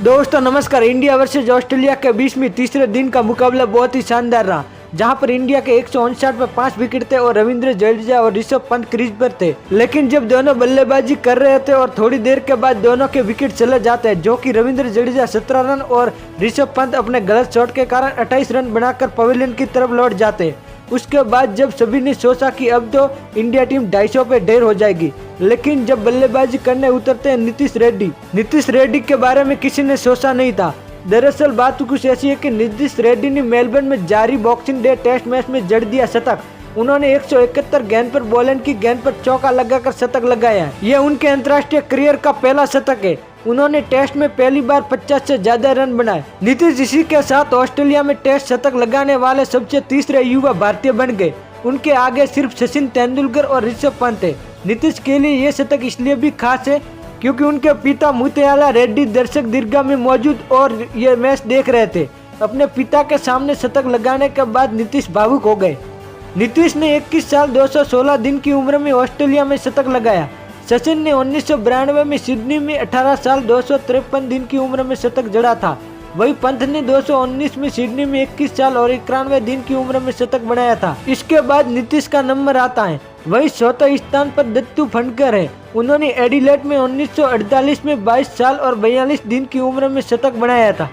दोस्तों नमस्कार। India versus Australia के बीच में तीसरे दिन का मुकाबला बहुत ही शानदार रहा, जहां पर इंडिया के 159 पर 5 विकेट थे और रविंद्र जडेजा और ऋषभ पंत क्रीज पर थे। लेकिन जब दोनों बल्लेबाजी कर रहे थे और थोड़ी देर के बाद दोनों के विकेट चले जाते हैं, जो कि रविंद्र जडेजा 17 रन और ऋषभ पंत अपने गलत शॉट के कारण 28 रन बनाकर पवेलियन की तरफ लौट जाते। उसके बाद जब सभी ने सोचा कि अब तो इंडिया टीम 250 पे ढेर हो जाएगी, लेकिन जब बल्लेबाजी करने उतरते हैं नीतीश रेड्डी के बारे में किसी ने सोचा नहीं था। दरअसल बात कुछ ऐसी है कि नीतीश रेड्डी ने मेलबर्न में जारी बॉक्सिंग डे टेस्ट मैच में जड़ दिया शतक। उन्होंने 171 गेंद पर बॉलैंड की गेंद पर चौका लगाकर शतक लगाया है। यह उनके अंतर्राष्ट्रीय करियर का पहला शतक है। उन्होंने टेस्ट में पहली बार 50 से ज्यादा रन बनाए। नीतीश इसी के साथ ऑस्ट्रेलिया में टेस्ट शतक लगाने वाले सबसे तीसरे युवा भारतीय बन गए। उनके आगे सिर्फ सचिन तेंदुलकर और ऋषभ पंत है। नीतीश के लिए ये शतक इसलिए भी खास है क्योंकि उनके पिता मुत्याला रेड्डी दर्शक दीर्घा में मौजूद और ये मैच देख रहे थे। अपने पिता के सामने शतक लगाने के बाद नीतीश भावुक हो गए। नीतीश ने 21 साल 216 दिन की उम्र में ऑस्ट्रेलिया में शतक लगाया। सचिन ने 1992 में सिडनी में 18 साल 253 दिन की उम्र में शतक जड़ा था। वही पंत ने 219 में सिडनी में 21 साल और 91 दिन की उम्र में शतक बनाया था। इसके बाद नीतीश का नंबर आता है। वही चौथे स्थान पर दत्तू फंडकर है। उन्होंने एडिलेड में 1948 में 22 साल और 42 दिन की उम्र में शतक बनाया था।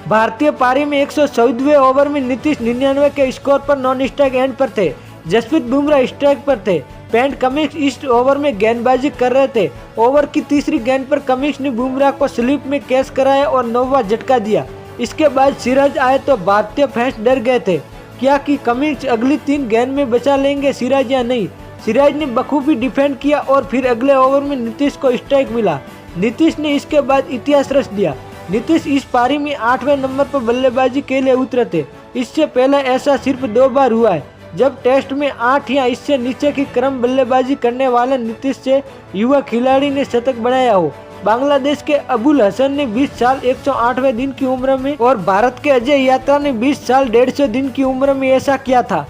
भारतीय पारी में 114वें ओवर में नीतीश 99 के स्कोर पर नॉन स्ट्राइक एंड पर थे। जसप्रीत बुमराह स्ट्राइक पर थे। पैट कमिंस इस ओवर में गेंदबाजी कर रहे थे। ओवर की तीसरी गेंद पर कमिंस ने बुमराह को स्लिप में कैच कराया और 9वां झटका दिया। इसके बाद सिराज आए तो भारतीय फैंस डर गए थे क्या कि कमिंस अगली 3 गेंद में बचा लेंगे सिराज या नहीं। सिराज ने बखूबी डिफेंड किया और फिर अगले ओवर में नीतीश को स्ट्राइक मिला। नीतीश ने इसके बाद इतिहास रच दिया। नीतीश इस पारी में 8वें नंबर पर बल्लेबाजी के लिए उतरे थे। इससे पहले ऐसा सिर्फ 2 बार हुआ है जब टेस्ट में 8 या इससे नीचे की क्रम बल्लेबाजी करने वाले नीतीश से युवा खिलाड़ी ने शतक बनाया हो। बांग्लादेश के अबुल हसन ने 20 साल 108वें दिन की उम्र में और भारत के अजय यात्रा ने 20 साल 150 दिन की उम्र में ऐसा किया था।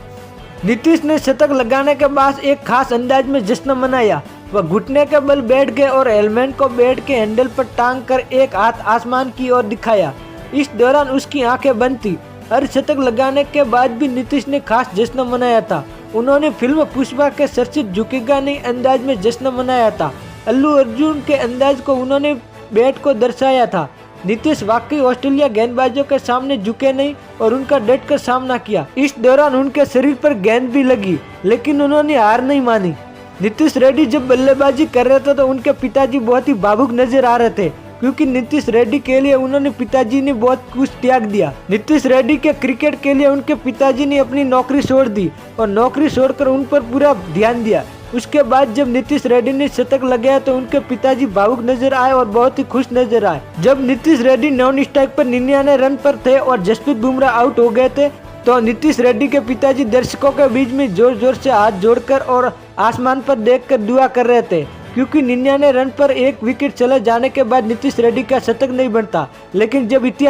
नीतीश ने शतक लगाने के बाद एक खास अंदाज में जश्न मनाया। वह घुटने के बल बैठ गए और हेलमेट को बैट के हैंडल पर टांग कर एक हाथ आसमान की ओर दिखाया। इस दौरान उसकी आंखें बंद थी। हर शतक लगाने के बाद भी नीतीश ने खास जश्न मनाया था। उन्होंने फिल्म पुष्पा के चर्चित झुकेगा नहीं अंदाज में जश्न मनाया था। अल्लू अर्जुन के अंदाज को उन्होंने बैट को दर्शाया था। नीतीश वाकई ऑस्ट्रेलिया गेंदबाजों के सामने झुके नहीं और उनका डट कर सामना किया। इस दौरान उनके शरीर पर गेंद भी लगी, लेकिन उन्होंने हार नहीं मानी। नीतीश रेड्डी जब बल्लेबाजी कर रहे थे तो उनके पिताजी बहुत ही भावुक नजर आ रहे थे, क्योंकि नीतीश रेड्डी के लिए उन्होंने पिताजी ने बहुत कुछ त्याग दिया। नीतीश रेड्डी के क्रिकेट के लिए उनके पिताजी ने अपनी नौकरी छोड़ दी और नौकरी छोड़कर उन पर पूरा ध्यान दिया। उसके बाद जब नीतीश रेड्डी ने शतक लगाया तो उनके पिताजी भावुक नजर आए और बहुत ही खुश नजर आए। जब नीतीश रेड्डी नॉन स्ट्राइक पर 99 रन पर थे और जसप्रीत बुमराह आउट हो गए थे तो नीतीश रेड्डी के पिताजी दर्शकों के बीच में जोर जोर से हाथ जोड़कर और आसमान पर देखकर दुआ कर रहे थे, क्योंकि 99 रन पर 1 विकेट चले जाने के बाद नीतीश रेड्डी का शतक नहीं बनता। लेकिन जब इतिहास